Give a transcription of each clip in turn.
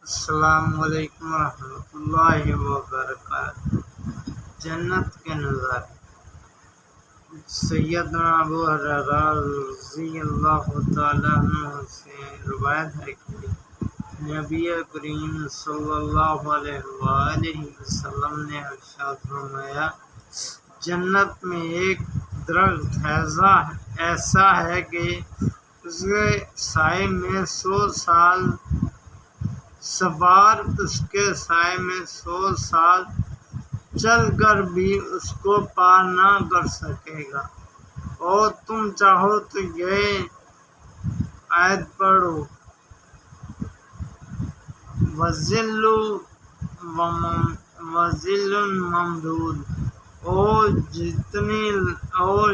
السلام علیکم ورحمۃ اللہ وبرکاتہ۔ جنت کے نظارے۔ سیدنا ابو ہریرہ رضی اللہ تعالیٰ عنہ سے روایت ہے کہ نبی کریم صلی اللہ علیہ وآلہ وسلم نے ارشاد فرمایا، جنت میں ایک درخت ایسا ہے کہ اس کے سائے میں 100 سال سوار اس کے سائے میں 100 سال چل کر بھی اس کو پار نہ کر سکے گا۔ اور تم چاہو تو یہ آیت پڑھو، وَظِلٌّ مَّمْدُودٌ، اور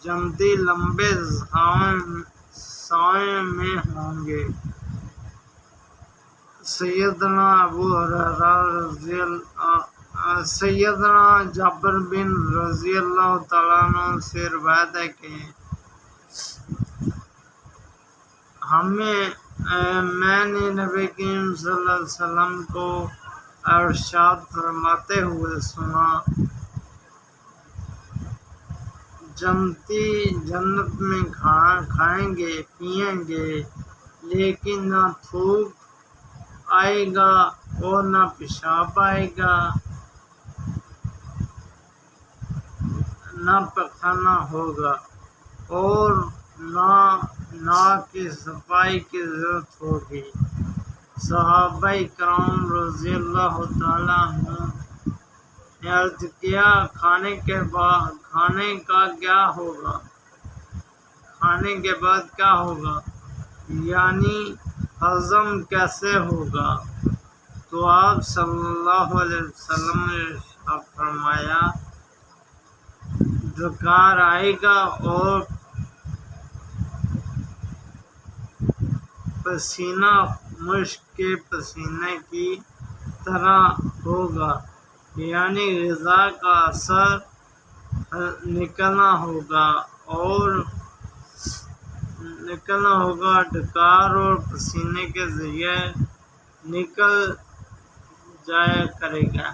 جنتی لمبے سائے میں ہوں گے۔ سیدنا جابر بن رضی اللہ تعالیٰ عنہ سے روایت ہے کہ میں نے نبی کریم صلی اللہ علیہ وسلم کو ارشاد فرماتے ہوئے سنا، جنتی جنت میں کھائیں گے پئیں گے، لیکن نہ تھوک آئے گا اور نہ پیشاب آئے گا، نہ پخانہ ہوگا، اور نہ ناک کی صفائی کی ضرورت ہوگی۔ صحابہ کرام رضی اللہ تعالیٰ عنہ نے عرض کیا، کھانے کے بعد کیا ہوگا؟ یعنی ہضم کیسے ہوگا؟ تو آپ صلی اللہ علیہ وسلم نے ارشاد فرمایا، ڈکار آئے گا اور پسینہ مشک کے پسینے کی طرح ہوگا، یعنی غذا کا اثر نکلنا ہوگا، ڈکار اور پسینے کے ذریعے نکل جایا کرے گا۔